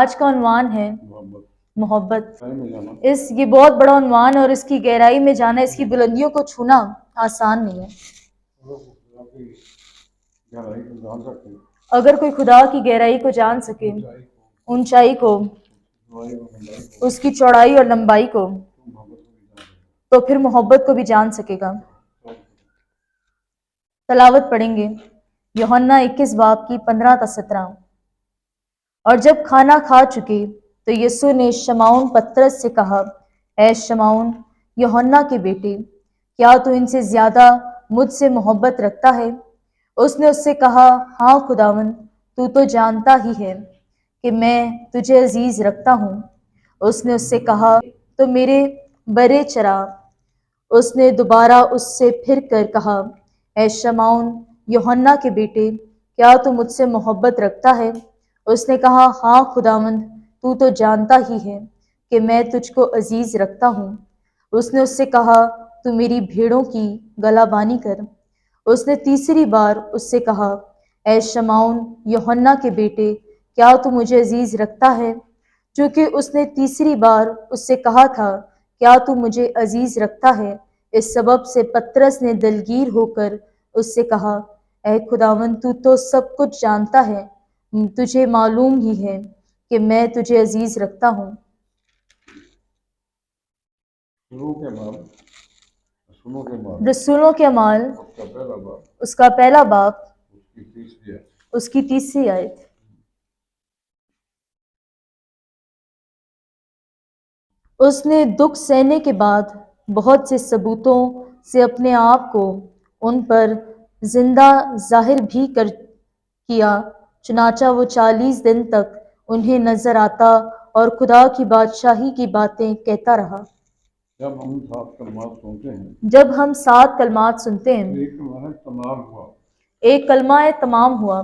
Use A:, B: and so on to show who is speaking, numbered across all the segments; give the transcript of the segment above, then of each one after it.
A: آج کا عنوان ہے محبت۔ یہ بہت بڑا عنوان ہے اور اس کی گہرائی میں جانا، اس کی بلندیوں کو چھونا آسان نہیں ہے۔ اگر کوئی خدا کی گہرائی کو جان سکے، اونچائی کو، اس کی چوڑائی اور لمبائی کو، تو پھر محبت کو بھی جان سکے گا۔ تلاوت پڑھیں گے یوحنا 21 باب کی 15 تا 17۔ اور جب کھانا کھا چکے تو یسوع نے شمعون پترس سے کہا، اے شمعون، یوحنا کے بیٹے، کیا تو ان سے زیادہ مجھ سے محبت رکھتا ہے؟ اس نے اس سے کہا، ہاں خداوند، تو جانتا ہی ہے کہ میں تجھے عزیز رکھتا ہوں۔ اس نے اس سے کہا، تو میرے برے چرا۔ اس نے دوبارہ اس سے پھر کر کہا، اے شمعون، یوحنا کے بیٹے، کیا تو مجھ سے محبت رکھتا ہے؟ اس نے کہا، ہاں خداوند، تو جانتا ہی ہے کہ میں تجھ کو عزیز رکھتا ہوں۔ اس نے اس سے کہا، تو میری بھیڑوں کی گلا بانی کر۔ اس نے تیسری بار اس سے کہا، اے شمعون، یوحنا کے بیٹے، کیا تو مجھے عزیز رکھتا ہے؟ چونکہ اس نے تیسری بار اس سے کہا تھا، کیا تو مجھے عزیز رکھتا ہے، اس سبب سے پترس نے دلگیر ہو کر اس سے کہا، اے خداوند، تو سب کچھ جانتا ہے، تجھے معلوم ہی ہے کہ میں تجھے عزیز رکھتا ہوں۔ رسولوں کے اعمال اس کا پہلا باب اس کی تیسری آیت۔ اس نے دکھ سہنے کے بعد بہت سے ثبوتوں سے اپنے آپ کو ان پر زندہ ظاہر بھی کیا، چنانچہ وہ 40 دن تک انہیں نظر آتا اور خدا کی بادشاہی کی باتیں کہتا رہا۔ جب ہم 7 کلمات سنتے ہیں، ایک کلمہ تمام ہوا۔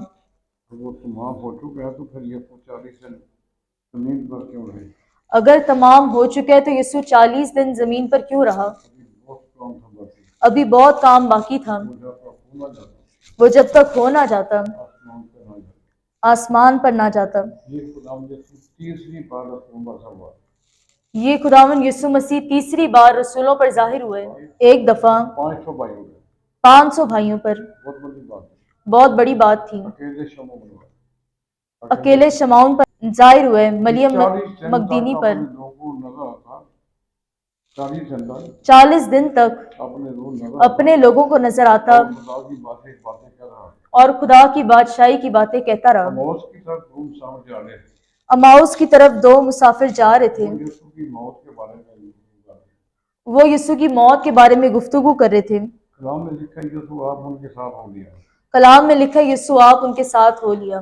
A: وہ تمام ہو چکا ہے تو پھر یہ 40 دن زمین پر کیوں رہے؟ اگر تمام ہو چکا ہے تو یسوع 40 دن زمین پر کیوں رہا؟ ابھی بہت کام باقی تھا۔ وہ جب تک ہو نہ جاتا، آسمان پر نہ جاتا۔ یہ خداوند یسوع مسیح تیسری بار رسولوں پر ظاہر ہوئے، ایک دفعہ 500 بھائیوں پر۔ بہت بڑی بات تھی۔ اکیلے شمعون پر ظاہر ہوئے، مریم مگدلینی پر۔ 40 دن تک اپنے لوگوں کو نظر آتا اور خدا کی بادشاہی کی باتیں کہتا رہا۔ اماؤس کی طرف 2 مسافر جا رہے تھے۔ وہ یسوع کی موت کے بارے میں گفتگو کر رہے تھے۔ کلام میں لکھا ہے یسوع آپ ان کے ساتھ ہو لیا۔ کلام میں لکھا ہے یسوع آپ ان کے ساتھ ہو لیا۔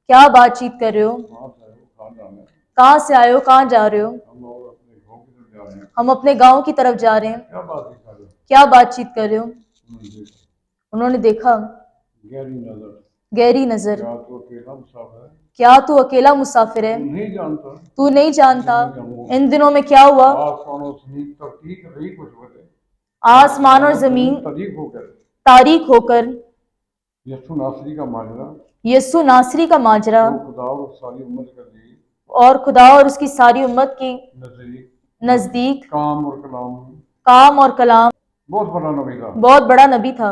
A: کیا بات چیت کر رہے ہو؟ کہاں سے آئے ہو؟ کہاں جا رہے ہو؟ ہم اپنے گاؤں کی طرف جا رہے ہیں۔ کیا بات چیت کر رہے ہو؟ انہوں نے دیکھا گہری نظر۔ کیا تو اکیلا مسافر ہے؟ تو نہیں جانتا ان دنوں میں کیا ہوا؟ آسمان اور زمین تاریک ہو کر یسوع ناصری کا ماجرا اور خدا اور اس کی ساری امت کی نزدیک کام اور کلام بہت بڑا نبی تھا۔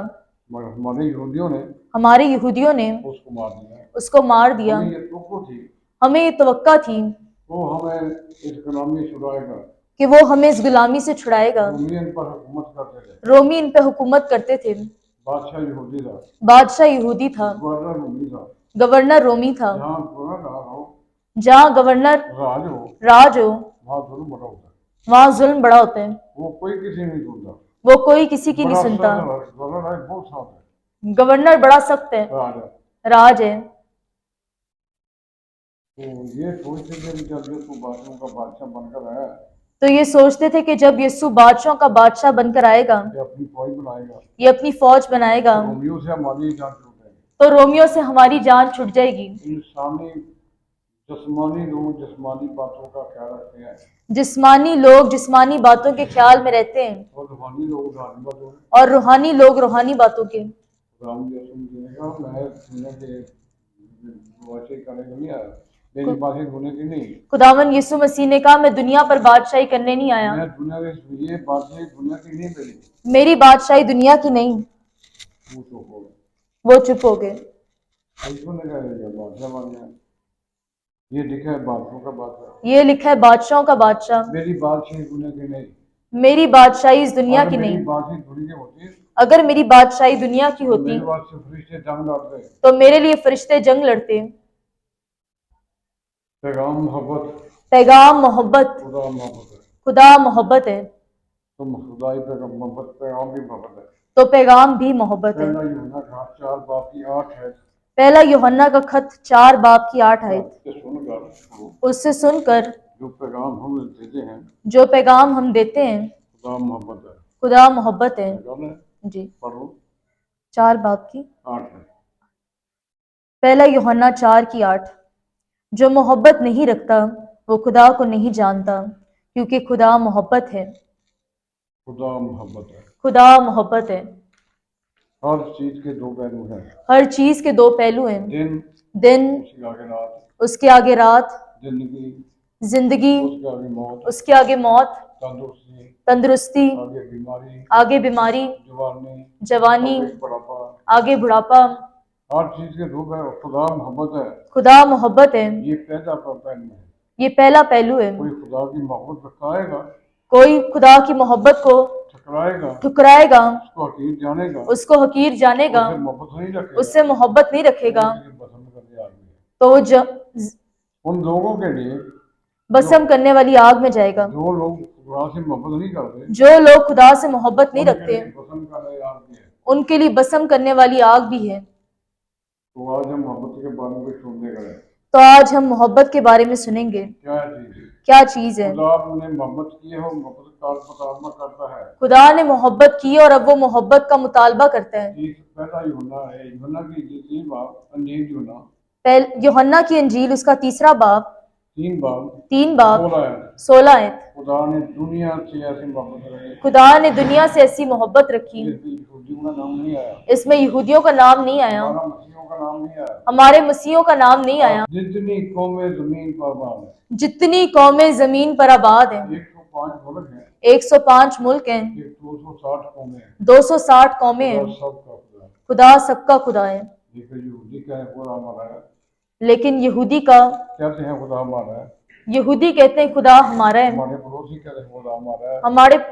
A: ہمارے یہودیوں نے اس کو مار دیا۔ ہمیں یہ توقع تھی کہ وہ ہمیں اس غلامی سے چھڑائے گا۔ رومی ان پہ حکومت کرتے تھے۔ بادشاہ یہودی تھا۔ گورنر رومی تھا۔ جہاں گورنر راج ہو وہاں ظلم بڑا ہوتا ہے۔ وہ کوئی کسی کی نہیں سنتا۔ گورنر بڑا سخت ہے، راج ہے۔ تو یہ سوچتے تھے کہ جب یسوع بادشاہوں کا بادشاہ بن کر آئے گا، یہ اپنی فوج بنائے گا، تو رومیوں سے ہماری جان چھٹ جائے گی۔ جسمانی لوگ جسمانی باتوں کے خیال میں رہتے ہیں اور روحانی لوگ روحانی باتوں کے۔
B: میری بادشاہی ہونے کی نہیں،
A: खुदावन यीशु मसीह ने कहा मैं दुनिया पर बादशाही करने नहीं आया,
B: میں دنیا کے یہ بادشاہی دنیا کی نہیں میری،
A: मेरी बादशाही दुनिया की नहीं।
B: وہ تو ہو گئے،
A: वो चुप हो गए।
B: ایسو نے کہا یہ بادشاہ بن گیا، یہ لکھا ہے بادشاہوں کا بادشاہ،
A: ये लिखा है बादशाहों का बादशाह,
B: میری بادشاہی دنیا کی نہیں،
A: मेरी बादशाही इस दुनिया
B: اگر
A: की
B: میری
A: नहीं।
B: بادشاہی دنیا کی ہوتی
A: अगर मेरी बादशाही दुनिया की
B: تو
A: होती
B: میرے واسطے فرشتے جنگ لڑتے،
A: तो मेरे लिए फरिश्ते जंग लड़ते।
B: پیغام محبت،
A: पैगाम मोहब्बत,
B: خدا محبت ہے،
A: खुदा मोहब्बत है
B: تم خدائی پیغام محبت، پیغام بھی محبت ہے۔
A: तो पैगाम भी मोहब्बत है।
B: پہلا یوحنا کا 4 باب کی 8 ہے،
A: पहला यूहन्ना का खत 4 बाब की 8 आयत,
B: سے سن کر وہ
A: उससे सुनकर
B: جو پیغام ہم دیتے ہیں
A: जो पैगाम हम देते हैं
B: خدا محبت ہے،
A: खुदा मोहब्बत है।
B: پیغام ہے،
A: जी,
B: پڑھو
A: 4 बाब की
B: 8 ہے،
A: पहला यूहन्ना 4 की 8, जो मोहब्बत नहीं रखता वो खुदा को नहीं जानता क्योंकि खुदा मोहब्बत है।
B: خدا محبت ہے۔
A: खुदा मोहब्बत है।
B: ہر چیز کے دو پہلو ہیں،
A: हर चीज के 2 पहलू हैं,
B: دن
A: दिन
B: اس کے آگے رات،
A: उसके आगे रात,
B: زندگی
A: जिंदगी
B: اس کے آگے موت،
A: उसके आगे मौत,
B: تندرستی
A: तंदुरुस्ती
B: آگے بیماری،
A: आगे बीमारी,
B: جوانی
A: जवानी
B: آگے بڑھاپا،
A: आगे बुढ़ापा।
B: ہر چیز کے دو پہلو، خدا محبت ہے،
A: खुदा मोहब्बत है,
B: یہ پہلا پہلو ہے۔
A: ये पहला पहलू है।
B: کوئی خدا کی محبت رکھائے گا،
A: कोई खुदा की मोहब्बत को
B: ٹھکرائے گا،
A: ठुकराएगा,
B: اس کو حقیر جانے گا،
A: उसको हकीर जानेगा,
B: اسے محبت نہیں رکھے
A: उससे
B: گا،
A: मोहब्बत नहीं रखेगा
B: وہ اسے پسند کرنے آدمی ہے۔
A: तो वो
B: ان لوگوں کے لیے
A: बसम करने वाली आग में जाएगा।
B: جو لوگ خدا سے محبت نہیں کرتے،
A: जो लोग खुदा से मोहब्बत नहीं
B: ان کے
A: रखते
B: لیے پسند کرنے آدمی ہے۔
A: उनके लिए बसम करने वाली आग भी है।
B: تو آج ہم محبت کے بارے میں کچھ سننے گئے،
A: तो आज हम मोहब्बत के बारे में सुनेंगे।
B: کیا چیز ہے؟
A: क्या चीज है?
B: خدا نے محبت کی ہے، وہ محبت کا مطالبہ کرتا ہے۔
A: खुदा ने मोहब्बत की और अब वो मोहब्बत का मुतालबा करता है।
B: پہلا یوحنا ہے، یوحنا کی انجیل باب، انجیل یوحنا
A: यूहन्ना की انجیل उसका 3 बाब
B: 3 باب
A: 16
B: ہے۔
A: 16 आयत।
B: خدا نے دنیا سے ایسی محبت رکھی،
A: खुदा ने दुनिया से ऐसी मोहब्बत रखी,
B: اس میں یہودیوں کا نام نہیں آیا،
A: इसमें यहूदियों का नाम नहीं आया,
B: ہمارا مسیحوں کا نام نہیں آیا،
A: हमारे मसीहों का नाम नहीं आया।
B: جتنی قومیں زمین پر آباد ہیں،
A: जितनी कौमें जमीन पर आबाद हैं,
B: 105 ملک ہیں،
A: 105 मुल्क हैं,
B: 260 قومیں ہیں،
A: 260 कौमें
B: خدا
A: हैं,
B: سب کا خدا ہے۔
A: खुदा सबका खुदा है।
B: لیکن یہودی کا ہے خدا ہمارا ہے،
A: लेकिन यहूदी का
B: کہتے ہیں خدا ہمارا ہے،
A: यहूदी कहते हैं खुदा हमारा है,
B: ہمارے پڑوسی کہتے ہیں خدا ہمارا ہے،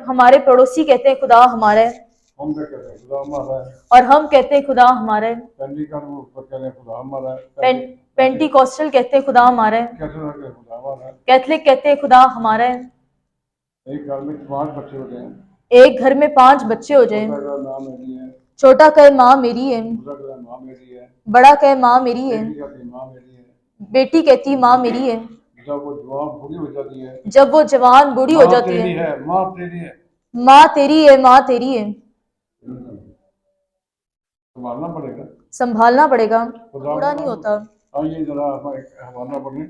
A: हमारे पड़ोसी कहते ہیں खुदा हमारा है,
B: ہم بھی کہتے ہیں خدا ہمارا ہے،
A: और हम कहते ہیں खुदा हमारा है।
B: پینٹیکن وہ کہتے ہیں خدا ہمارا ہے،
A: पेंटिकॉस्टल कहते ہیں खुदा हमारा है,
B: کہتے ہیں کہ خدا ہمارا ہے۔
A: कैथलिक कहते ہیں खुदा हमारा है।
B: ایک گھر میں 5 بچے ہوتے ہیں،
A: एक घर में 5 बच्चे हो जाएं,
B: چھوٹا کا نام میری ہے،
A: छोटा कहे माँ मेरी है,
B: دوسرا کا ماں میری ہے،
A: बड़ा कहे माँ मेरी है,
B: بیٹی کہتی ماں میری ہے،
A: बेटी कहती माँ मेरी है।
B: جب وہ جوان بوڑھی ہو جاتی ہے،
A: जब वो जवान बूढ़ी हो
B: ماں
A: जाती
B: تیری
A: है,
B: ہے، ماں تیری ہے،
A: माँ तेरी है, माँ तेरी है।
B: سنبھالنا پڑے گا،
A: संभालना पड़ेगा,
B: خدا
A: बूढ़ा नहीं होता।
B: آئیے ذرا ہم ایک حوالہ پڑھیں،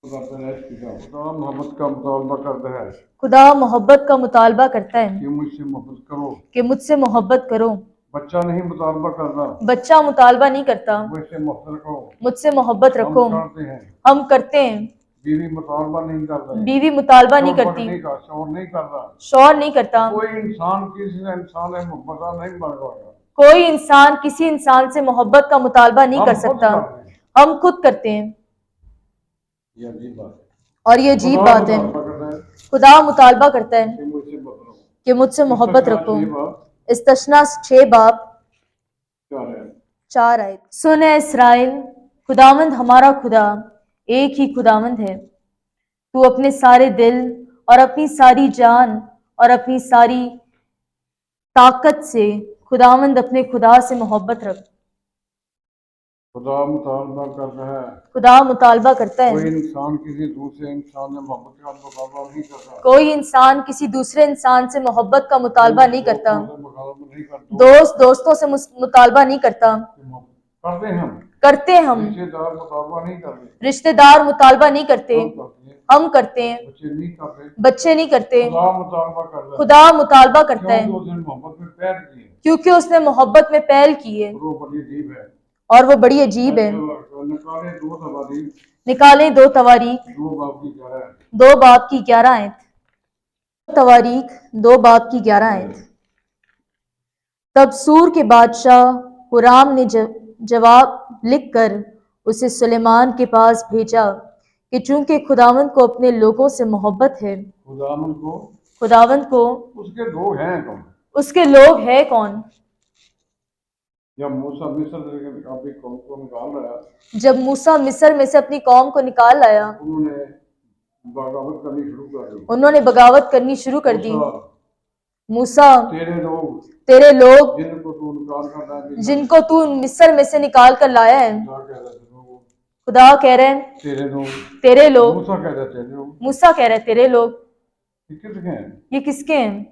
B: خدا محبت کا مطالبہ کرتا ہے
A: खुदा मोहब्बत का मुतालबा करता है
B: کہ مجھ سے محبت کرو،
A: कि मुझसे मोहब्बत करो।
B: بچہ نہیں مطالبہ کرتا،
A: बच्चा मुतालबा नहीं करता,
B: مجھ سے محبت رکھو،
A: मुझसे मोहब्बत
B: ہم
A: रखो।
B: کرتے ہیں،
A: हम करते हैं,
B: بیوی مطالبہ نہیں کرتا،
A: बीवी मुतालबा नहीं
B: شوہر
A: करती,
B: شوہر نہیں کرتا،
A: शौहर नहीं करता।
B: کوئی انسان کسی انسان سے محبت نہیں بن پائے گا،
A: कोई इंसान किसी इंसान से मोहब्बत का मुतालबा नहीं
B: ہم
A: कर
B: خود
A: सकता,
B: کرتے ہیں،
A: हम खुद करते हैं।
B: یہ عجیب بات ہے۔
A: और ये अजीब
B: خدا
A: बात है,
B: مطالبہ کرتا ہے
A: खुदा मुतालबा करता है
B: کہ مجھ سے محبت رکھو،
A: कि मुझसे मोहब्बत रखो।
B: یہ بات
A: इस्तशना 6 बाब
B: کیا ہے؟
A: 4 आयत। सुन ए इस्राएल, खुदावंद हमारा खुदा एक ही खुदावंद है। तू अपने सारे दिल और अपनी सारी जान और अपनी सारी ताकत से खुदावंद अपने खुदा से मोहब्बत रख।
B: خدا مطالبہ کرتا ہے،
A: खुदा मुतालबा करता
B: کوئی
A: है,
B: انسان کسی دوسرے انسان سے محبت کا مطالبہ نہیں کرتا،
A: कोई इंसान किसी दूसरे इंसान से मोहब्बत का मुतालबा नहीं करता,
B: دوستوں سے مطالبہ نہیں کرتا،
A: दोस्त दोस्तों से मुतालबा नहीं करता।
B: کرتے ہیں ہم،
A: करते हम,
B: رشتے دار مطالبہ نہیں کرتے،
A: रिश्तेदार मुतालबा नहीं करते,
B: ہم کرتے ہیں،
A: हम करते हैं,
B: بچے نہیں کرتے،
A: बच्चे नहीं करते।
B: خدا مطالبہ کرتا ہے،
A: खुदा मुतालबा करता है
B: کیونکہ اس نے محبت میں پیر کی ہے،
A: क्योंकि उसने मोहब्बत में पहल की है
B: اور وہ بڑی عجیب ہے۔
A: और वो बड़ी अजीब है।
B: निकाले दो तवारीख
A: निकालें 2 तवारीख
B: 2 बाब की 11
A: 2 बाब की 11 आयत। तवारीख 2 बाब की 11 आयत। तब सूर के बादशाह हुराम ने जवाब लिखकर उसे सुलेमान के पास भेजा कि चूंकि खुदावंद को अपने लोगों से मोहब्बत है, खुदावंद को
B: उसके लोग हैं कौन?
A: उसके लोग हैं कौन?
B: जब मूसा मिस्र से अपनी कौम को निकाल लाया,
A: जब मूसा मिस्र में से अपनी कौम को निकाल लाया,
B: उन्होंने बगावत करनी शुरू कर दी।
A: उन्होंने बगावत करनी शुरू कर दी। मूसा
B: तेरे लोग
A: जिनको तू मिस्र में से निकाल कर लाया है, खुदा कह रहे हैं तेरे लोग।
B: मूसा कह रहे तेरे लोग।
A: मूसा कह रहे तेरे लोग।
B: ये किसके हैं?
A: ये किसके हैं?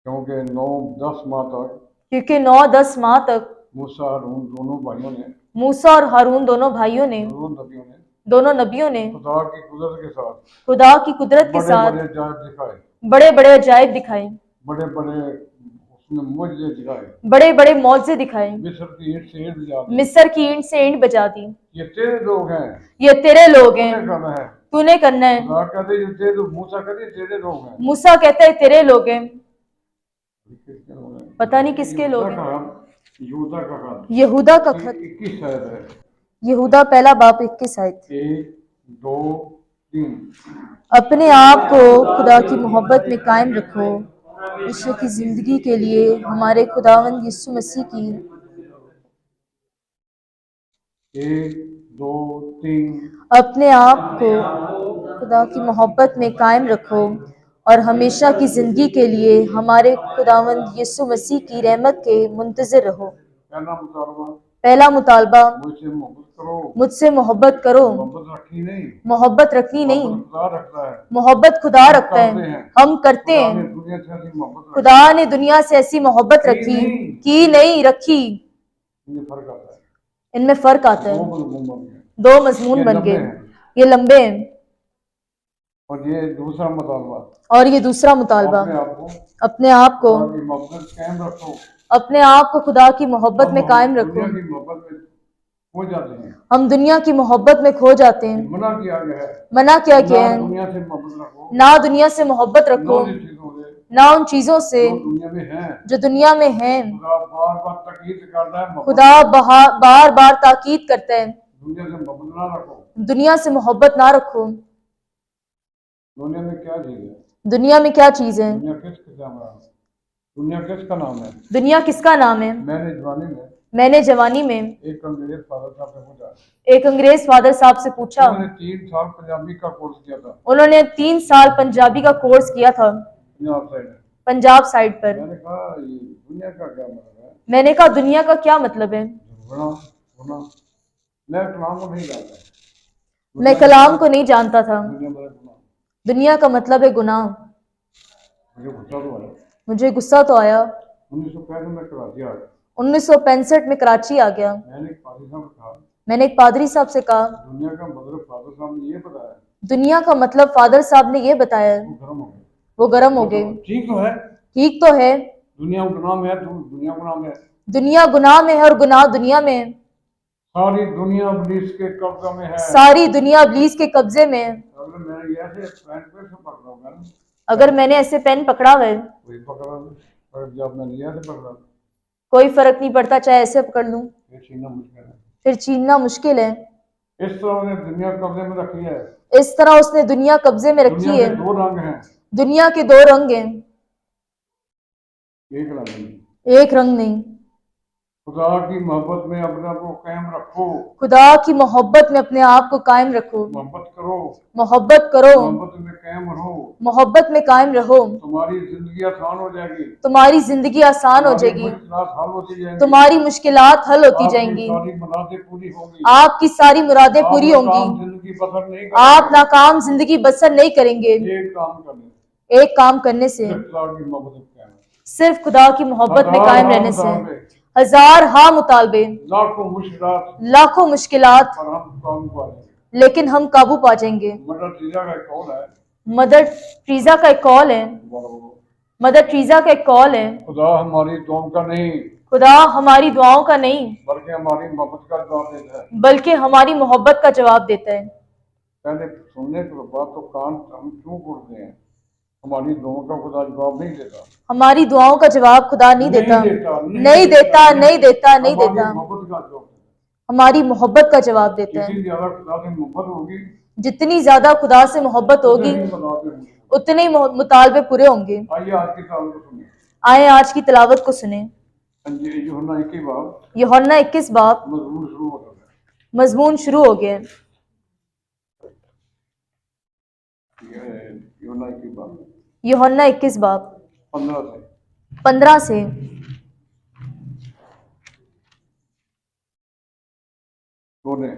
B: क्योंकि 9-10 माह तक
A: क्योंकि 9-10 माह तक
B: मूसा और हारून दोनों भाइयों ने
A: मूसा और हारून दोनों भाइयों ने दोनों नबियों ने खुदा की कुदरत के साथ बड़े बड़े अजायब दिखाए,
B: बड़े बड़े उसमें मुझे दिखाए,
A: बड़े बड़े मौजे दिखाए,
B: मिस्र की ईंट से ईंट बजा दी,
A: मिस्र की ईंट से ईंट बजा दी।
B: ये तेरे लोग हैं,
A: ये तेरे लोग हैं,
B: तूने करना है,
A: तूने करना है।
B: मूसा कहते तेरे लोग हैं,
A: मूसा कहता है तेरे लोग हैं। पता नहीं किसके लोग हैं। यहूदा का खत
B: 21 है।
A: यहूदा पहला बाब 21 आयत।
B: 1 2 3
A: अपने आप को खुदा की मोहब्बत में कायम रखो, ईश्वर की जिंदगी के लिए हमारे खुदावंद यीशु मसीह की
B: 1 2 3
A: अपने आप को खुदा की मोहब्बत में कायम रखो और हमेशा की जिंदगी के लिए हमारे खुदावंद यीशु मसीह की रहमत के मुंतज़िर रहो। पहला मुतालबा मुझसे मोहब्बत करो। मोहब्बत रखनी नहीं, मोहब्बत खुदा रखता है, हम करते हैं। खुदा ने दुनिया से ऐसी मोहब्बत रखी कि नहीं रखी। इनमें फर्क आता है। 2 मजमून बन गए, ये लंबे हैं।
B: और ये दूसरा मुतालबा,
A: अपने आप को अपने आप को खुदा की मोहब्बत में कायम रखो। हम दुनिया की मोहब्बत में खो जाते हैं। मना किया गया है, ना दुनिया से मोहब्बत रखो, ना उन चीजों से जो दुनिया में हैं। खुदा बार बार ताकीद करता है, दुनिया से मोहब्बत ना रखो।
B: दुनिया में क्या चीज है?
A: दुनिया में क्या चीज है?
B: दुनिया किसका नाम है?
A: दुनिया किसका नाम है? मैंने जवानी में एक अंग्रेज फादर साहब से पूछा।
B: उन्होंने 3 साल पंजाबी का कोर्स किया था।
A: उन्होंने 3 साल पंजाबी का कोर्स किया था पंजाब साइड पर।
B: मैंने कहा दुनिया का क्या मतलब है?
A: मैंने कहा दुनिया का क्या मतलब है? मैं कलाम को नहीं जानता था। दुनिया का मतलब है गुनाह। मुझे गुस्सा तो आया। 1965 में कराची आ गया। मैंने एक पादरी साहब से कहा, दुनिया का मतलब फादर साहब ने ये बताया। वो गर्म हो गए। ठीक तो है,
B: दुनिया गुनाह में है, दुनिया गुनाह में है।
A: दुनिया गुनाह में है और गुनाह दुनिया में है।
B: सारी दुनिया इब्लीस के कब्जे में है।
A: सारी दुनिया इब्लीस के कब्जे में है। अगर मैंने ऐसे पेन पकड़ा है, कोई फर्क नहीं पड़ता, चाहे ऐसे पकड़ लूं, फिर छीनना मुश्किल है।
B: इस तरह उसने दुनिया कब्जे में रखी है।
A: इस तरह उसने दुनिया कब्जे में रखी है।
B: 2 रंग हैं।
A: दुनिया के 2 रंग हैं, एक रंग नहीं।
B: खुदा की मोहब्बत में अपने आप को कायम रखो।
A: खुदा की मोहब्बत में अपने आप को कायम रखो।
B: मोहब्बत करो,
A: मोहब्बत करो,
B: मोहब्बत में कायम रहो।
A: मोहब्बत में कायम रहो।
B: तुम्हारी जिंदगी आसान हो जाएगी।
A: तुम्हारी जिंदगी आसान हो जाएगी। तुम्हारी मुश्किलात हल होती जाएंगी। आपकी सारी मुरादें पूरी होंगी। आप नाकाम जिंदगी बसर नहीं करेंगे। एक काम करने से, सिर्फ खुदा की मोहब्बत में कायम रहने से, हजार हाँ मुतालबे, लाखों मुश्किलात, लेकिन हम काबू पा जाएंगे। मदर ट्रीजा का एक कॉल है। मदर ट्रीजा का एक कॉल है।
B: खुदा हमारी कौम का नहीं,
A: खुदा हमारी दुआओं का नहीं
B: बल्कि हमारी मोहब्बत का जवाब देता है।
A: बल्कि हमारी मोहब्बत का जवाब देता है।
B: पहले सुनने के बाद तो कान हम क्यों खोलते हैं? हमारी दुआओं का खुदा जवाब नहीं देता।
A: हमारी दुआओं का जवाब खुदा नहीं देता, नहीं देता, नहीं देता, नहीं देता।
B: हमारी मोहब्बत का जवाब देता
A: हमारी मोहब्बत का जवाब देता
B: है।
A: है।
B: जितनी ज्यादा खुदा से मोहब्बत होगी,
A: जितनी ज्यादा खुदा से मोहब्बत होगी,
B: उतने ही मुतालबे होंगे।
A: उतने ही मुतालबे पूरे होंगे।
B: आइए आज की ताल को सुनिए।
A: आए आज की तिलावत को सुने।
B: यूहन्ना 21 बाब
A: यूहन्ना 21 बाब
B: मजमून शुरू हो गया।
A: मजमून शुरू हो गया।
B: यूहन्ना 21 बाब
A: यूहन्ना 21 बाब
B: 15 से
A: 15 से।
B: बोले,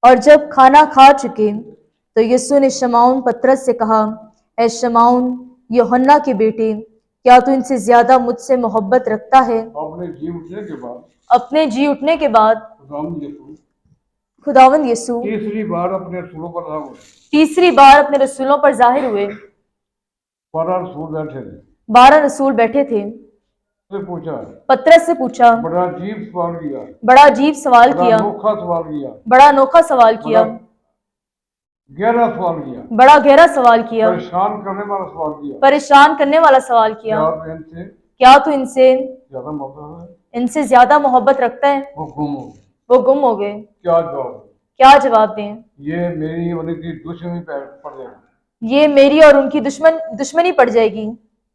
A: और जब खाना खा चुके तो यीशु ने शमौन पतरस से कहा, ऐ शमौन यूहन्ना के बेटे, क्या तू इनसे ज्यादा मुझसे मोहब्बत रखता है?
B: अपने जी उठने के बाद
A: अपने जी उठने के बाद
B: खुदावंद यीशु
A: खुदावंद यीशु
B: तीसरी बार अपने रसूलों पर ज़ाहिर हुए।
A: तीसरी बार अपने रसूलों पर जाहिर हुए।
B: 12 रसूल बैठे थे।
A: 12 रसूल बैठे थे।
B: पतरस से पूछा,
A: बड़ा अजीब सवाल किया,
B: बड़ा अनोखा सवाल किया, गहरा सवाल किया,
A: बड़ा गहरा सवाल किया,
B: परेशान करने वाला सवाल किया।
A: क्या तू इनसे
B: ज्यादा मोहब्बत है?
A: इनसे ज्यादा मोहब्बत रखता है? वो गुम हो गए। क्या जवाब दें?
B: ये मेरी और उनकी दुश्मनी पड़ जाएगी।
A: ये मेरी और उनकी दुश्मनी पड़ जाएगी।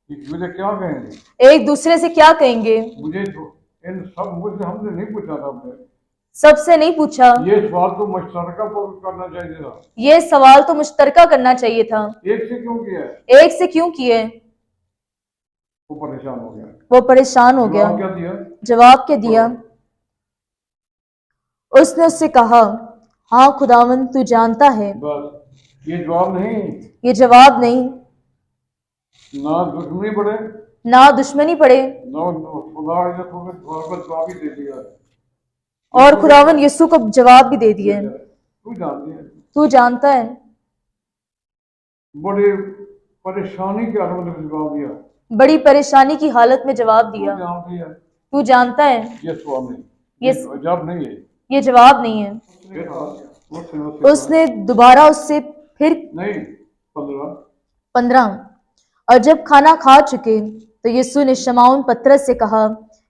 B: मुझे क्या कहेंगे?
A: एक दूसरे से क्या कहेंगे?
B: मुझे मुझसे हमने नहीं पूछा था। हमने
A: सबसे नहीं पूछा।
B: ये सवाल तो मुश्तरका करना चाहिए था।
A: ये सवाल तो मुश्तरका करना चाहिए था।
B: एक से क्यों किया?
A: एक से क्यों किए?
B: वो परेशान हो गया।
A: वो परेशान हो गया।
B: क्या दिया?
A: जवाब क्या दिया? उसने उससे कहा, हाँ खुदावंद तू जानता है।
B: बस ये जवाब नहीं।
A: ये जवाब नहीं।
B: ना दुश्मनी पड़े,
A: ना दुश्मनी पड़े,
B: खुदा ने तुम्हें जवाब ही दे दिया
A: और खुदावंद यीशु को जवाब भी दे दिए। तू जानता है।
B: बड़े परेशानी की हालत में जवाब दिया।
A: बड़ी परेशानी की हालत में जवाब दिया। तू जानता है।
B: ये सवाल नहीं, ये जवाब नहीं है।
A: ये जवाब नहीं है। उसने दोबारा उससे फिर
B: नहीं
A: 15 और जब खाना खा चुके तो यीशु ने शमौन पतरस से कहा,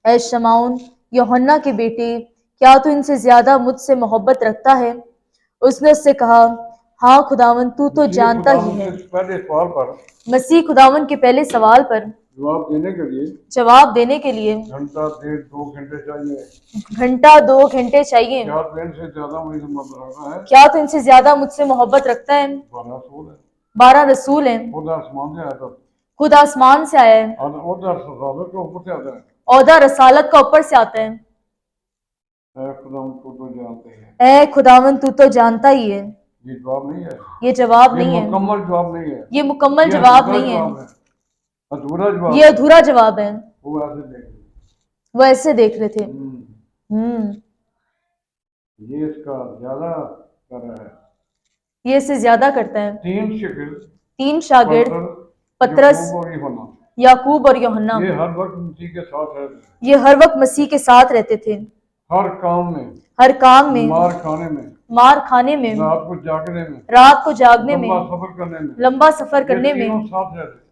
A: ऐ शमौन यूहन्ना के बेटे, क्या तू इनसे ज्यादा मुझसे मोहब्बत रखता है? उसने उससे कहा, हाँ खुदावंद तू तो जानता ही है।
B: पहले सवाल पर
A: मसीह खुदावंद के पहले सवाल पर
B: जवाब देने के लिए घंटा 1.5-2 घंटे चाहिए।
A: घंटा 2 घंटे चाहिए। क्या तू इनसे ज्यादा मुझसे मोहब्बत रखता है? 12 रसूल हैं। खुद आसमान से आया है। औदा रसालत का ऊपर से आता है। ऐ खुदावन तू तो जानता ही है।
B: ये जवाब नहीं है।
A: ये जवाब नहीं है।
B: मुकम्मल जवाब नहीं है।
A: ये मुकम्मल जवाब नहीं है।
B: अधूरा जवाब।
A: ये अधूरा जवाब है। वो ऐसे देख रहे थे।
B: ये इसका ज्यादा कर रहा है।
A: ये इससे ज्यादा करता है। 3 शागिर्द पतरस, याकूब और यूहन्ना,
B: ये हर वक्त मसीह के साथ रहते थे।
A: ये हर वक्त मसीह के साथ रहते थे।
B: हर काम में,
A: मार खाने में, रात को जागने में, लंबा सफर करने में,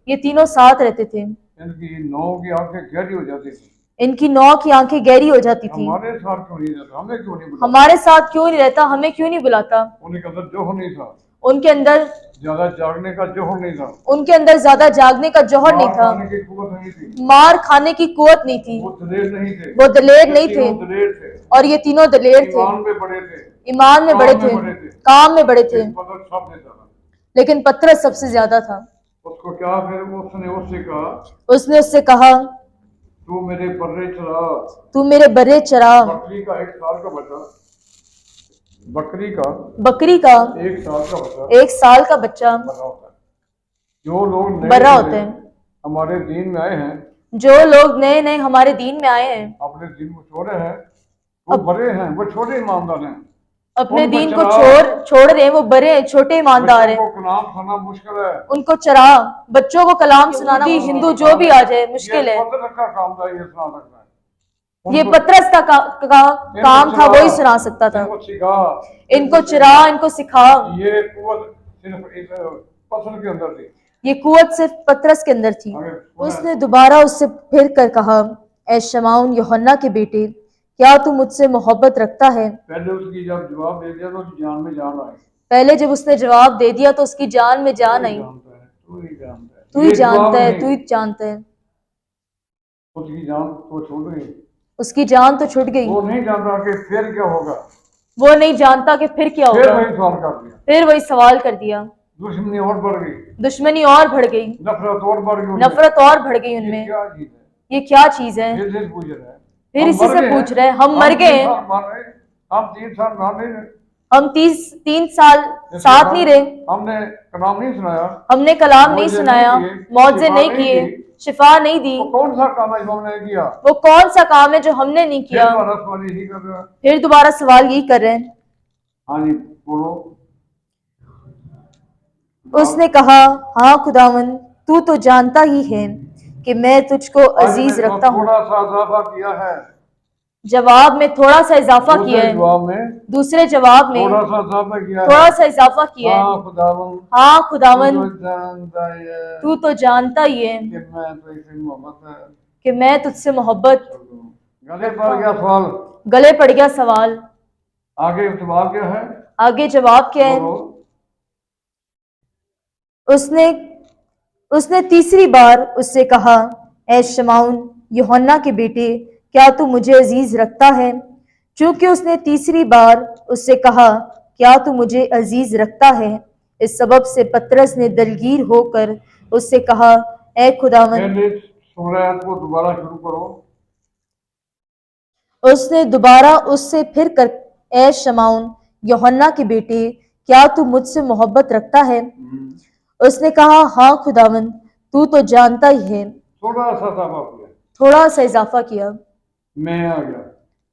A: ये तीनों साथ रहते थे।
B: इनकी नौ की आंखें गहरी हो जाती थी।
A: इनकी 9 की आंखें गहरी हो जाती थी।
B: हमारे साथ क्यों नहीं रहता? हमें क्यों नहीं बुलाता?
A: हमारे साथ क्यों नहीं रहता? हमें क्यों नहीं बुलाता?
B: उनके अंदर जोहर नहीं था।
A: उनके अंदर
B: ज्यादा जागने का जोहर नहीं था।
A: उनके अंदर ज्यादा जागने का जोहर नहीं था। मार खाने की कुवत नहीं थी।
B: वो दलेर नहीं थे।
A: वो दलेर नहीं थे। और ये तीनों दलेर थे। ईमान में बड़े थे, काम में बड़े थे। लेकिन पतरस सबसे ज्यादा था।
B: उसको क्या? फिर
A: उसने उससे कहा,
B: तू मेरे बर्रे चरा।
A: तू मेरे बर्रे चरा।
B: बकरी का 1 साल का बच्चा, बकरी का
A: 1 साल का बच्चा
B: जो लोग
A: बर्रा होते हैं,
B: हमारे दीन में आए हैं,
A: जो लोग नए नए हमारे दीन में आए हैं,
B: अपने दीन को छोड़े हैं, वो बड़े हैं, वो छोटे ईमानदार हैं।
A: अपने
B: उनको
A: दीन को
B: चलाओ।
A: छोड़ रहे हैं, वो बड़े हैं, छोटे ईमानदार
B: बच्चों
A: हैं,
B: को कलाम सुनना मुश्किल है।
A: उनको चरा, बच्चों को कलाम सुनाना हिंदू जो भी आ जाए मुश्किल है।
B: ये पत्र का काम था, ये सुना सकता है।
A: ये
B: उनको-
A: पतरस का काम था, वही सुना सकता था।
B: इनको सिखा,
A: इनको चरा, इनको सिखा।
B: ये कुव्वत सिर्फ इस पत्थर के अंदर थी।
A: ये कुव्वत सिर्फ पतरस के अंदर थी।
B: आगे
A: उसने दोबारा उससे फिर कर कहा, ए शमाउन यूहन्ना के बेटे, क्या तू मुझसे मोहब्बत रखता है?
B: पहले उसकी जब जवाब दे दिया तो उसकी जान में जान आई।
A: पहले जब उसने जवाब दे दिया तो उसकी जान में जान आई।
B: तू ही जानता है,
A: तू ही जानता है, तू ही जानता है।
B: उसकी जान तो छूट गई।
A: उसकी जान तो छूट गई।
B: वो नहीं जानता कि फिर क्या होगा।
A: वो नहीं जानता कि फिर क्या
B: फिर
A: होगा।
B: वही सवाल कर दिया।
A: फिर वही सवाल कर दिया।
B: दुश्मनी और बढ़ गई,
A: दुश्मनी और बढ़ गई,
B: नफरत और बढ़ गई उनमें।
A: नफरत और बढ़ गई
B: ये
A: उनमें।
B: क्या चीज है?
A: ये क्या चीज है?
B: फिर से पूछ रहा है।
A: फिर
B: हम
A: इसी
B: मर
A: से
B: गए
A: पूछ
B: हैं।
A: रहे हैं, हम मर गए हैं।
B: हम 3 साल मान नहीं रहे।
A: हम 3 साल साथ नहीं रहे।
B: हमने कलाम नहीं सुनाया,
A: हमने कलाम नहीं
B: मौजे
A: सुनाया,
B: नहीं किए,
A: मौजे
B: शिफा
A: नहीं
B: नहीं
A: किए,
B: की।
A: शिफा नहीं दी।
B: वो कौन सा काम है जो हमने किया?
A: वो कौन सा काम है जो हमने नहीं
B: फिर
A: किया?
B: दोबारा सवाल यही कर रहा है।
A: फिर दोबारा सवाल यही कर रहे हैं।
B: हाँ जी बोलो।
A: उसने कहा, हाँ खुदावन, तू तो जानता ही है कि मैं तुझको
B: आज
A: अजीज
B: मैंने
A: रखता हूँ।
B: थोड़ा सा इजाफा किया है।
A: जवाब में थोड़ा सा इजाफा
B: दूसरे
A: किया है।
B: जवाब में
A: दूसरे जवाब में
B: थोड़ा सा इजाफा किया
A: थोड़ा
B: है।
A: सा इजाफा किया है।
B: हाँ खुदावन,
A: हाँ
B: तू
A: खुदावन,
B: तो जानता है
A: तू तो जानता ही है
B: कि मैं तो इसे मोहब्बत है।
A: कि मैं तुझसे मोहब्बत।
B: गले पर गया सवाल।
A: गले पड़ गया सवाल।
B: आगे सवाल क्या है?
A: आगे जवाब क्या है?
B: बोलो।
A: उसने तीसरी बार उससे कहा, ए शमाउन यूहन्ना के बेटे, क्या तू मुझे अजीज रखता है? चूंकि उसने तीसरी बार उससे कहा, क्या तू मुझे अजीज रखता है, इस सबब से पतरस ने दलगीर होकर उससे कहा, ए खुदावन।
B: पहले 16 आयत को दोबारा शुरू करो।
A: उसने दोबारा उससे फिर कर, ए शमाउन यूहन्ना के बेटे, क्या तू मुझसे मोहब्बत रखता है? उसने कहा, हाँ खुदावन, तू तो जानता ही है।
B: थोड़ा सा इजाफा किया,
A: थोड़ा सा इजाफा किया।
B: मैं आ गया,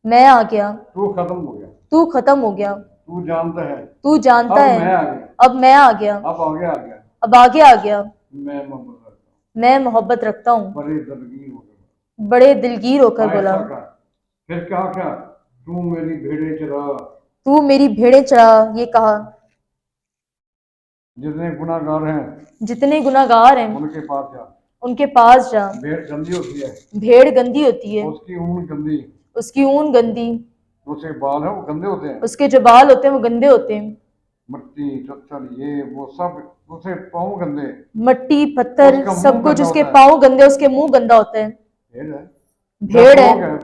A: मैं आ गया,
B: तू खत्म हो गया,
A: तू खत्म हो गया,
B: तू जानता है,
A: तू जानता
B: अब
A: है,
B: मैं आ गया,
A: अब मैं आ गया,
B: अब आगे आ गया,
A: अब आगे आ गया।
B: मैं मोहब्बत रखता हूँ।
A: मैं मोहब्बत रखता हूँ।
B: बड़े दलगीर हो गए।
A: बड़े दिलगीर होकर बोला,
B: ऐसा कर। फिर क्या क्या? तू मेरी भेड़ें चरा।
A: तू मेरी भेड़ें चरा। ये कहा,
B: जितने गुनाहगार हैं
A: जितने गुनाहगार हैं
B: उनके पास जा।
A: उनके पास जा।
B: भेड़ गंदी होती है,
A: भेड़ गंदी होती है,
B: उसकी ऊन गंदी,
A: उसकी ऊन गंदी,
B: उसके बाल हैं वो गंदे होते हैं,
A: उसके जो बाल होते हैं वो गंदे होते हैं।
B: मिट्टी पत्थर ये वो सब, उसे पाँव गंदे।
A: मट्टी पत्थर
B: उसका
A: सब
B: मुंह
A: कुछ,
B: गंदा
A: उसके
B: होता है।
A: पाँव गंदे, उसके मुंह गंदा होता है।
B: भेड़ है,
A: भेड़ है,
B: डरपोक है,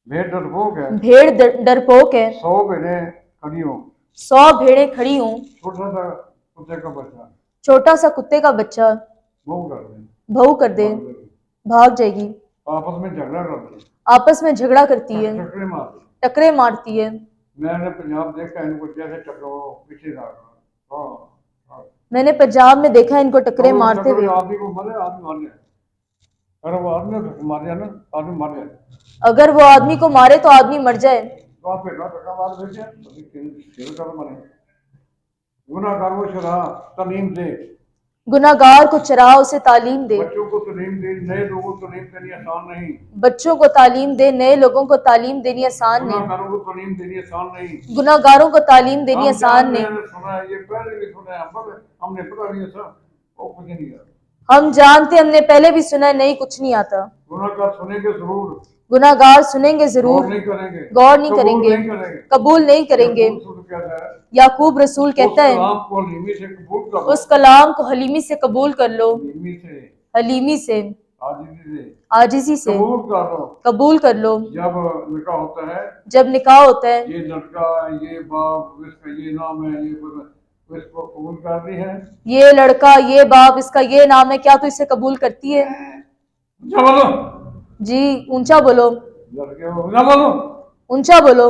B: भेड़ डरपोक है।
A: भेड़ डरपोक है।
B: 100 भेड़ें खड़ी हो,
A: 100 भेड़ें खड़ी हों,
B: छोटा सा कुत्ते का बच्चा
A: छोटा सा कुत्ते का बच्चा
B: वो कर दे,
A: भौं कर दे, भाग जाएगी।
B: आपस में झगड़ा कर दे,
A: आपस में झगड़ा करती है,
B: टकरे मार दे।
A: टकरे मारती है।
B: मैंने पंजाब देखा इनको जैसे टकरो पीछे जा रहा। हाँ हाँ।
A: मैंने पंजाब में देखा इनको टकरे
B: और
A: मारते
B: टकरो
A: हुए।
B: आदमी को मारे, आदमी मार जाए। अगर वो आदमी को मार जाए ना, आदमी मार जाए।
A: अगर वो आदमी को मारे तो आदमी मर जाए।
B: तो आप बेटा टका मार देते हैं, तो फिर कर मारे। गुनाहगार को शरा तालीम दे,
A: गुनाहगार को चरा, उसे तालीम दे।
B: बच्चों को तालीम दे, नए लोगों को तालीम देनी आसान नहीं।
A: बच्चों को तालीम दे, नए लोगों को तालीम देनी आसान नहीं।
B: गुनाहगारों को तालीम देनी आसान नहीं।
A: गुनाहगारों को तालीम देनी
B: हम
A: आसान नहीं।
B: मैंने सुना है, ये पहले भी सुना है, हमने पता नहीं था, वो कुछ नहीं आता।
A: हम जानते, हमने पहले भी सुना है, नहीं कुछ नहीं आता।
B: गुनाहगार सुनेंगे जरूर,
A: गुनाहगार सुनेंगे
B: गौर
A: जरूर,
B: नहीं करेंगे,
A: गौर नहीं
B: कबूल
A: करेंगे,
B: नहीं करेंगे।
A: कबूल नहीं करेंगे।
B: याकूब रसूल कहता है,
A: याकूब रसूल कहता
B: उस
A: है,
B: कलाम को हलीमी से कबूल कर लो,
A: उस कलाम को हलीमी से कबूल कर लो,
B: हलीमी से,
A: हलीमी से,
B: आजिज़ी से
A: आजिज़ी से
B: कबूल कर लो।
A: कबूल कर लो।
B: जब निकाह होता है,
A: जब निकाह होता है,
B: ये लड़का, ये बाप, इसका ये नाम है, ये इसको कबूल कर रही है,
A: ये लड़का, ये बाप, इसका ये नाम है, क्या तू इसे कबूल करती है?
B: क्या बोलो?
A: जी, ऊंचा बोलो,
B: लड़के को ना बोलो,
A: ऊंचा बोलो।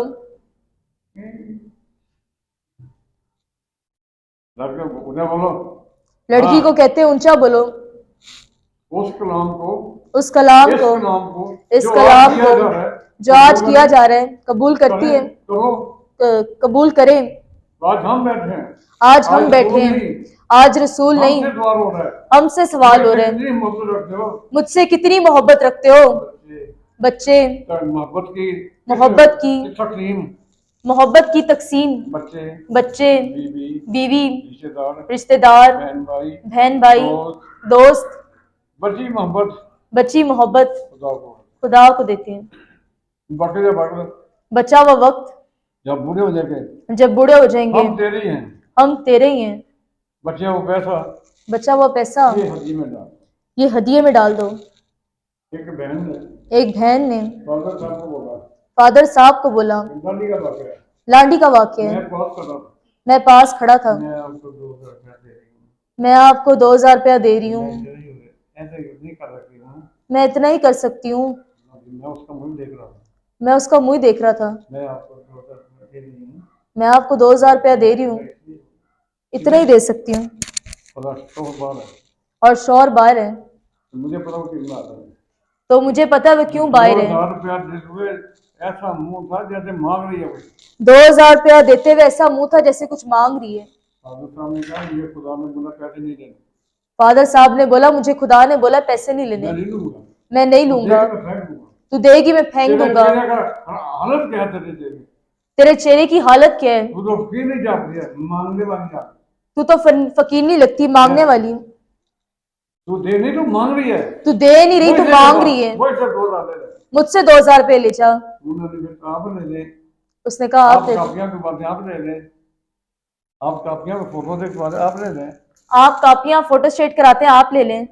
B: लड़के को ना बोलो।
A: लड़की को कहते हैं ऊंचा बोलो।
B: उस कलाम को,
A: उस कलाम
B: इस
A: को,
B: कलाम को,
A: इस
B: जो
A: कलाम
B: आज किया
A: को
B: जा रहा है,
A: जो आज किया जा रहा है, कबूल करती है,
B: करो,
A: قبول کریں.
B: آج ہم بیٹھے ہیں,
A: آج ہم
B: رسول
A: بیٹھے ہیں,
B: نہیں,
A: آج رسول
B: ہم
A: نہیں,
B: سے سوال ہو رہا ہے.
A: ہم سے سوال ہو رہے ہیں.
B: کتنی محبت رکھتے ہو
A: مجھ سے کتنی محبت رکھتے ہو
B: بچے,
A: بچے.
B: محبت کی
A: محبت کی
B: تقسیم,
A: محبت کی تقسیم.
B: بچے,
A: بچے,
B: بیوی,
A: بیوی,
B: رشتے دار,
A: رشتے دار,
B: بہن بھائی,
A: بہن بھائی,
B: دوست,
A: دوست.
B: بچی محبت
A: بچی محبت
B: خدا کو.
A: خدا کو دیتے ہیں.
B: باقی جب
A: بچا ہوا وقت
B: جب بوڑھے ہو جائیں گے
A: جب بوڑھے ہو جائیں گے
B: ہم تیرے ہی ہیں,
A: ہم تیرے ہی ہیں.
B: بچے وہ پیسہ
A: بچا ہوا پیسہ
B: یہ ہدیے میں ڈال.
A: یہ ہدیے میں ڈال دو.
B: ایک بہن نے
A: ایک بہن نے
B: فادر صاحب کو بولا,
A: فادر صاحب کو بولا,
B: گاندھی کا واقعہ ہے,
A: لانڈی کا واقعہ
B: میں
A: ہے,
B: بہت کر رہا تھا,
A: میں پاس کھڑا تھا,
B: میں آپ کو 2,000 روپیہ دے رہی ہوں,
A: میں آپ کو 2,000 روپیہ دے رہی ہوں,
B: ایسے نہیں کر سکتی ہوں,
A: میں اتنا ہی کر سکتی ہوں.
B: میں اس کا منہ دیکھ رہا تھا,
A: میں اس کا منہ دیکھ رہا تھا,
B: میں آپ کو 2,000 روپیہ دے رہی ہوں,
A: میں آپ کو 2,000 روپیہ دے رہی ہوں, اتنا ہی دے سکتی ہوں.
B: بار ہے
A: اور شور باہر ہے,
B: مجھے پتا وہ کتنا آتا ہے,
A: تو مجھے پتا وہ کیوں باہر ہے.
B: 2,000 روپیہ دیتے ہوئے ایسا منہ تھا جیسے مانگ رہی ہے کوئی.
A: 2,000 روپیہ دیتے ہوئے ایسا منہ تھا جیسے کچھ مانگ رہی ہے.
B: فادر صاحب نے کہا یہ خدا نے بولا پیسے نہیں دینے,
A: فادر صاحب نے بولا مجھے خدا نے بولا پیسے نہیں
B: میں
A: لینے,
B: نہیں لوں گا,
A: میں نہیں لوں گا,
B: میں پھینک دوں گا.
A: تو دے گی میں پھینک دوں گا.
B: تیرے کا حالت کیا ہے تیرے چہرے کی,
A: تیرے چہرے کی حالت کیا ہے,
B: تو فقیر نہیں جاتی ہے, مانگنے والی جاتی,
A: تو تو فقیر نہیں لگتی, مانگنے والی.
B: تو دے نہیں تو مانگ رہی ہے,
A: تو دے نہیں رہی تو مانگ رہی ہے.
B: وہ سے 2,000 لے لے,
A: مجھ سے 2,000 روپے لے جا.
B: انہوں نے کہا آپ لے لیں,
A: اس نے کہا آپ
B: آپ
A: دے دیں,
B: کاپیاں کی باتیں آپ لے لیں, آپ کاپیاں میں فوٹو دیکھ باتیں آپ لے لیں,
A: آپ کاپیاں فوٹو اسٹیٹ کراتے ہیں آپ لے لیں.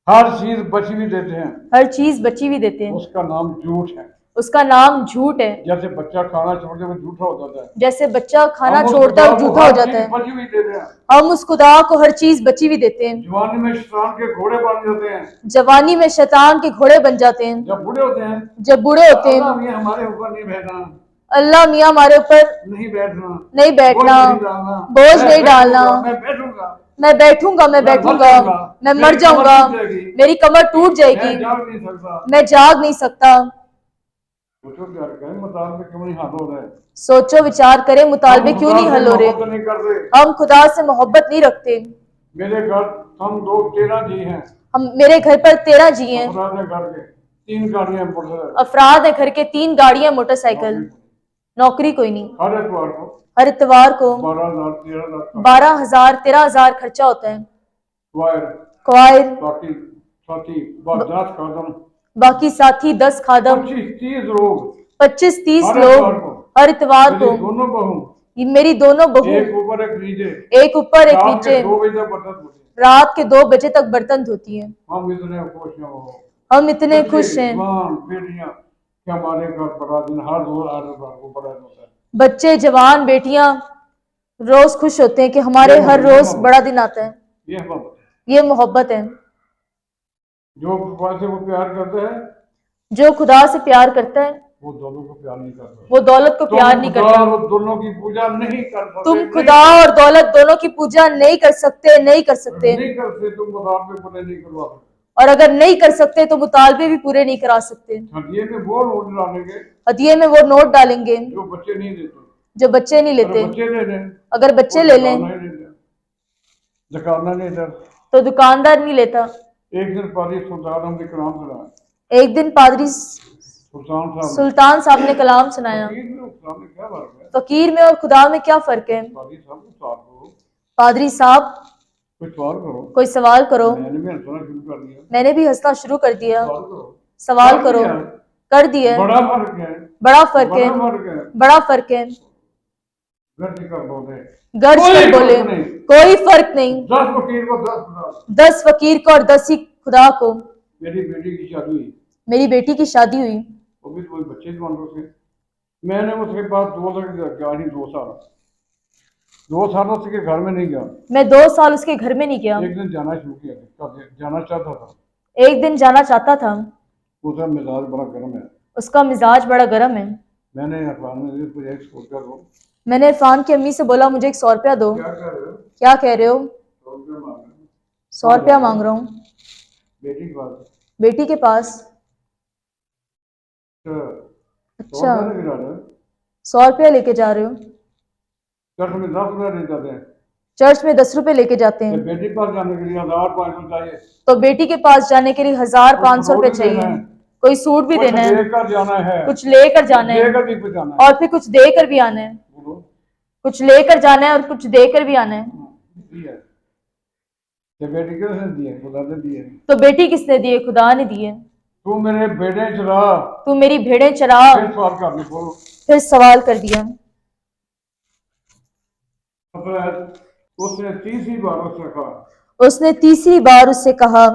B: ہر چیز بچی بھی دیتے ہیں,
A: ہر چیز بچی ہوئی دیتے ہیں,
B: اس کا نام جھوٹ ہے.
A: اس کا نام جھوٹ ہے.
B: جیسے بچہ کھانا چھوڑتے ہوئے جھوٹا ہو جاتا ہے,
A: جیسے بچہ کھانا
B: ہم اس
A: چھوڑتا
B: خدا
A: ہے
B: کو
A: جھوٹا ہو
B: ہر
A: جاتا
B: چیز
A: ہے,
B: بچی ہوئی دیتے ہیں.
A: ہم اس خدا کو ہر چیز بچی ہوئی دیتے ہیں.
B: جوانی میں شیطان کے گھوڑے بن جاتے ہیں,
A: جوانی میں شیطان کے گھوڑے بن جاتے ہیں,
B: جب بوڑھے ہوتے ہیں
A: جب بوڑھے ہوتے ہیں.
B: اللہ میاں ہمارے اوپر نہیں بیٹھنا,
A: اللہ میاں ہمارے اوپر
B: نہیں بیٹھنا,
A: نہیں بیٹھنا,
B: بوجھ
A: بوجھ نہیں ڈالنا.
B: میں بیٹھوں گا,
A: میں بیٹھوں گا, میں بیٹھوں گا, میں مر جاؤں گا, میری کمر ٹوٹ جائے گی,
B: میں جاگ نہیں سکتا.
A: میں جاگ نہیں سکتا.
B: سوچو پیار کریں مطالبے کیوں نہیں حل ہو رہے,
A: سوچو وچار کریں مطالبے
B: ہم
A: کیوں
B: خدا
A: نہیں
B: سے
A: حل ہو رہے.
B: محبت نہیں کرتے,
A: ہم خدا سے محبت نہیں رکھتے.
B: میرے گھر ہم 13 جی ہیں,
A: میرے گھر پر 13 جی ہیں,
B: افراد ہیں گھر کے 3 گاڑیاں موٹر سائیکل,
A: افراد ہیں گھر کے 3 گاڑیاں موٹر سائیکل, نوکری کوئی نہیں.
B: ہر اتوار کو
A: ہر اتوار کو
B: 12,000
A: 13,000 خرچہ ہوتا ہے.
B: کوائر,
A: کوائر,
B: باقی ساتھی 10 قدم,
A: باقی ساتھی 10 خادم,
B: 25-30 لوگ
A: 25-30
B: ہر
A: لوگ
B: اتوار کو,
A: ہر اتوار کو.
B: میری دونوں بہو,
A: یہ میری دونوں بہو,
B: ایک اوپر ایک نیچے,
A: ایک اوپر ایک
B: رات کے
A: نیچے,
B: 2 بجے تک برتن دھوتی ہیں.
A: رات کے 2 بجے تک برتن دھوتی ہیں.
B: ہم اتنے خوش ہیں,
A: ہم اتنے
B: بچے
A: خوش ہیں,
B: جوان بیٹیاں کہ ہمارے گھر بڑا دن ہر روز ہر اتوار کو بڑا دن ہوتا ہے.
A: بچے جوان بیٹیاں روز خوش ہوتے ہیں کہ ہمارے ہر روز بڑا دن آتا ہے.
B: یہ محبت ہے,
A: یہ محبت ہے.
B: جو خدا سے وہ پیار کرتا ہے,
A: جو خدا سے پیار کرتا ہے,
B: وہ دونوں کو پیار نہیں کرتا.
A: وہ دولت کو پیار نہیں
B: خدا
A: کرتا.
B: اور دونوں کی پوجا نہیں کر سکتے,
A: تم خدا اور دولت دونوں کی پوجا نہیں کر سکتے, نہیں کر سکتے.
B: نہیں کرتے تم مطالبے پورے نہیں کروا سکتے,
A: اور اگر نہیں کر سکتے تو مطالبے بھی پورے نہیں کرا سکتے.
B: ہدیے میں وہ نوٹ ڈالیں گے,
A: ہدیے میں وہ نوٹ ڈالیں گے
B: جو بچے نہیں دیتے,
A: جو بچے نہیں لیتے.
B: بچے لے لیں,
A: اگر بچے لے لیں
B: دکاندار نہیں لیتا,
A: تو دکاندار نہیں لیتا.
B: ایک دن پادری سلطان احمد کلام سنا,
A: ایک دن پادری سلطان صاحب نے کلام سنایا. فقیر میں اور خدا میں کیا فرق ہے؟ پادری صاحب کوئی سوال کرو. میں نے بھی ہنسنا شروع کر دیا. سوال کرو. کر دیا.
B: بڑا فرق ہے,
A: بڑا فرق ہے, بڑا فرق ہے. گرج کر بولے کوئی فرق نہیں.
B: 10 فقیر کو 10 خدا,
A: 10 فقیر کو اور 10 ہی خدا کو.
B: میری بیٹی کی شادی ہوئی,
A: میری بیٹی کی شادی ہوئی,
B: وہ بھی کوئی بچے جوان لوگ تھے. میں نے اس کے پاس 2 سال 2 سالوں سے کے گھر میں نہیں گیا.
A: میں 2 سال اس کے گھر میں نہیں گیا.
B: ایک دن جانا شروع کیا, جانا چاہتا تھا.
A: ایک دن جانا چاہتا تھا.
B: اس کا مزاج بڑا گرم ہے,
A: اس کا مزاج بڑا گرم ہے.
B: میں نے عرفان میں مجھے 100 روپیہ دو.
A: میں نے عرفان کی امی سے بولا مجھے 100 روپیہ دو. کیا کہہ رہے ہو؟ 100 روپیہ مانگ رہا ہوں.
B: بیٹی کے پاس.
A: بیٹی کے پاس. اچھا
B: नहीं गिरा रहे
A: 100 रुपया लेके जा रहे हो,
B: चर्च में 10 रुपया ले जाते हैं
A: चर्च में 10 रुपए लेके जाते
B: तो
A: हैं,
B: बेटी पास जाने के लिए 1500 चाहिए
A: तो बेटी के पास जाने के लिए 1500 रुपए
B: कुछ सूट भी देना
A: चाहिए,
B: है,
A: कोई सूट भी
B: कुछ
A: देना है,
B: लेकर जाना है
A: कुछ लेकर जाना है
B: लेकर भी कुछ जाना है
A: और फिर कुछ देकर भी आना है,
B: बोलो
A: कुछ लेकर जाना है और कुछ देकर भी आना है।
B: दिया तो बेटी किसने दिए खुदा ने दिए
A: तो बेटी किसने दिए? खुदा ने दिए।
B: तू मेरे बेटे चला
A: तू मेरी भेड़ें चरा,
B: फिर सवाल करने बोलो
A: फिर सवाल कर दिया।
B: उसने तीसरी बार उससे कहा
A: उसने तीसरी बार उससे कहा,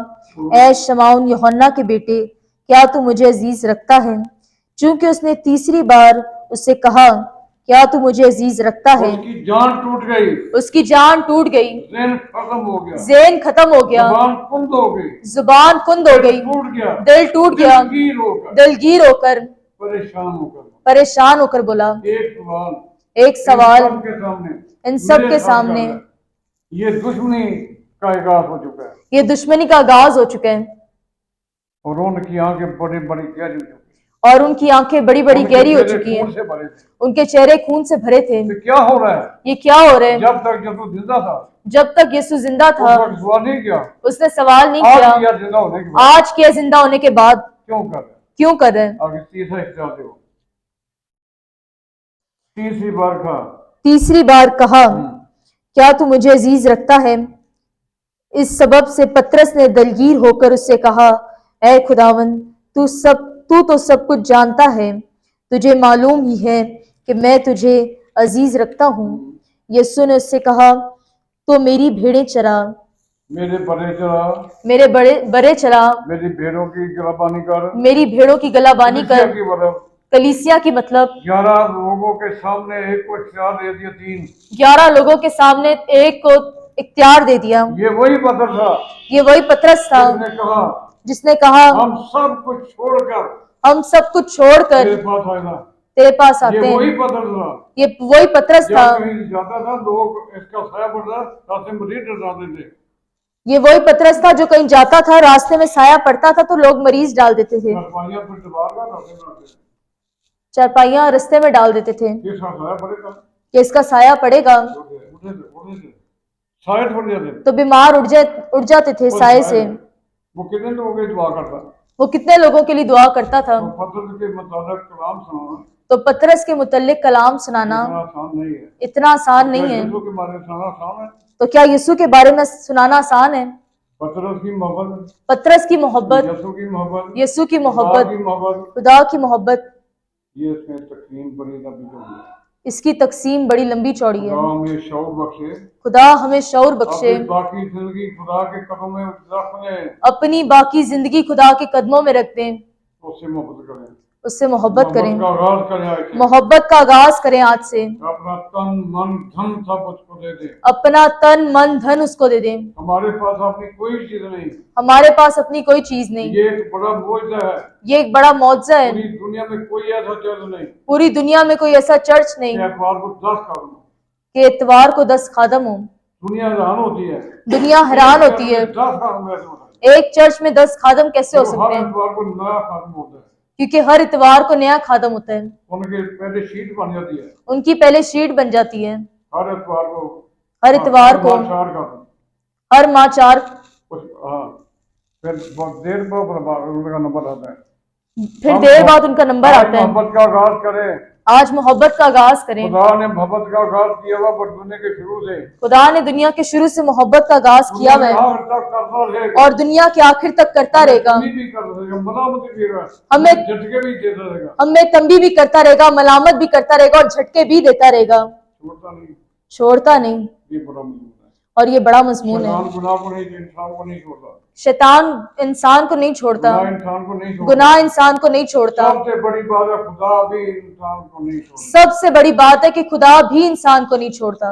A: ऐ शमौन यूहन्ना के बेटे, क्या तू मुझे अजीज रखता है? चूंकि उसने तीसरी बार उससे कहा, क्या तू मुझे अजीज रखता है,
B: उसकी जान टूट गई
A: उसकी जान टूट गई,
B: ज़हन खत्म हो गया
A: ज़हन खत्म हो गया,
B: जुबान कुंद हो गई
A: जुबान कुंद हो गई,
B: टूट गया
A: दिल टूट गया,
B: दिलगीर होकर
A: दिलगीर होकर, परेशान होकर बोला,
B: एक
A: एक
B: सवाल
A: सवाल
B: इन सब
A: इन सब
B: के सामने
A: के सामने,
B: ये दुश्मनी का आगाज हो चुका है
A: ये दुश्मनी का आगाज हो चुका है
B: और उनकी आंखें बड़ी बड़ी गहरी हो चुकी
A: और उनकी आंखें बड़ी बड़ी
B: उनके
A: गहरी हो
B: चेहरे
A: चुकी
B: खून
A: हैं,
B: से भरे थे
A: उनके चेहरे खून से भरे थे।
B: तो क्या हो रहा है
A: ये क्या हो रहा है?
B: जब तू जिंदा था
A: जब तक यीशु जिंदा था
B: उस वक्त सवाल नहीं किया
A: उसने सवाल नहीं
B: आज
A: किया,
B: किया जिंदा होने के बाद
A: आज किया जिंदा होने के बाद
B: क्यों कर रहे
A: क्यों कर रहे हैं?
B: आगे तीसरा हिस्सा दो तीसरी बार कहा
A: तीसरी बार कहा, क्या तू मुझे अजीज रखता है? इस सबब से पतरस ने दलगीर होकर उससे कहा, ऐ खुदावन, तू तो सब कुछ जानता है, तुझे मालूम ही है कि मैं तुझे अजीज रखता हूँ। यीशु ने उससे कहा, तो मेरी भेड़ें चरा,
B: मेरे बड़े चला
A: मेरे बड़े चरा,
B: मेरी भेड़ों की गलाबानी कर
A: मेरी भेड़ों की गलाबानी
B: कलीसिया
A: कर।
B: की बरफ
A: कलीसिया की मतलब
B: 11 लोगों के सामने एक को इख्तियार दे दिया 3
A: 11 लोगों के सामने एक को इख्तियार दे दिया।
B: ये वही पत्थर था
A: ये वही पतरस था
B: उसने कहा
A: जिसने कहा,
B: हम सब कुछ छोड़कर
A: हम सब कुछ छोड़कर
B: तेरे पास आएगा
A: तेरे पास
B: ये
A: आते
B: वही
A: हैं।
B: पत्थर था
A: ये वही पतरस था,
B: जब कहीं जाता था लोग इसका साया पड़ता रास्ते में मरीज डराते थे
A: ये वही पतरस था जो कहीं जाता था, रास्ते में साया पड़ता था तो लोग मरीज डाल देते थे,
B: नरपाइयां फिर दीवार का रास्ते में आते थे
A: चारपाइयां रास्ते में डाल देते थे
B: इसका साया पड़ेगा
A: कि इसका साया पड़ेगा
B: उठे थे साया छोड़ जाते थे
A: तो बीमार उड़ जाते थे साये से।
B: वो कितने लोगों की दुआ करता
A: वो कितने लोगों के लिए दुआ करता था।
B: तो पत्थर के मुताबिक कलाम सुनाना
A: तो पतरस के मुतल्लिक कलाम सुनाना
B: इतना आसान नहीं है
A: इतना आसान नहीं है।
B: यीशु के बारे में सुनाना आसान है
A: तो क्या यीशु के बारे में सुनाना आसान है?
B: पतरस की मोहब्बत
A: पतरस की मोहब्बत,
B: यीशु की मोहब्बत
A: यीशु की
B: खुदा
A: मोहब्बत,
B: की मोहब्बत
A: खुदा की मोहब्बत,
B: ये इसमें तकसीम बड़ी लंबी चौड़ी है
A: इसकी तकसीम बड़ी लंबी चौड़ी है।
B: खुदा हमें शौक बख्शे
A: खुदा हमें शौर बख्शे,
B: अपनी बाकी जिंदगी खुदा के कदमों में रखने
A: अपनी बाकी जिंदगी खुदा के कदमों में रख दें,
B: उससे मोहब्बत करें
A: उससे मोहब्बत करें,
B: का आगाज करें आज से
A: मोहब्बत का आगाज करें आज से,
B: अपना तन मन धन सब उसको दे दें
A: अपना तन मन धन उसको दे दें।
B: हमारे पास अपनी कोई चीज नहीं
A: हमारे पास अपनी कोई चीज नहीं,
B: ये एक बड़ा मोजा है
A: ये एक बड़ा मौजज़ा है।
B: पूरी दुनिया में कोई ऐसा चर्च नहीं
A: पूरी दुनिया में कोई ऐसा चर्च नहीं
B: कि अखबार को 10 कदम
A: कि इतवार को 10 खादम हो।
B: दुनिया हैरान होती है
A: दुनिया हैरान होती है
B: 10 कदम ऐसे होता है
A: एक चर्च में 10 खादम कैसे हो
B: तो
A: सकते
B: हर
A: हैं,
B: अखबार को नया कदम होता है
A: क्योंकि हर इतवार को नया खादम होता है,
B: उनके पहले शीट बन जाती है
A: उनकी पहले शीट बन जाती है।
B: हर अखबार को
A: हर इतवार को
B: 4 कदम
A: हर माह 4,
B: हाँ फिर बहुत देर बाद उनका नंबर आता है
A: फिर देर बाद उनका नंबर आता है।
B: मोहब्बत का आगाज करें
A: आज मोहब्बत का आगाज करें।
B: खुदा ने मोहब्बत का आगाज किया हुआ दुनिया के शुरू से
A: खुदा ने दुनिया के शुरू से मोहब्बत का आगाज किया हुआ है
B: आखिर तक करता रहेगा
A: और दुनिया के आखिर तक करता रहेगा।
B: कमी भी कर रहेगा मलामत भी देगा
A: हमें
B: झटके भी देता रहेगा
A: हमें तंबी भी करता रहेगा, मलामत भी करता रहेगा और झटके भी देता रहेगा,
B: छोड़ता नहीं
A: छोड़ता नहीं।
B: ये बड़ा मजबूत है
A: और ये बड़ा मजमून है।
B: शैतान गुनाह को नहीं इंसान को नहीं छोड़ता
A: शैतान इंसान को नहीं छोड़ता,
B: गुनाह इंसान को नहीं छोड़ता
A: गुनाह इंसान को नहीं छोड़ता।
B: सबसे बड़ी बात है खुदा भी इंसान को नहीं छोड़ता
A: सबसे बड़ी बात है कि खुदा भी इंसान को नहीं छोड़ता।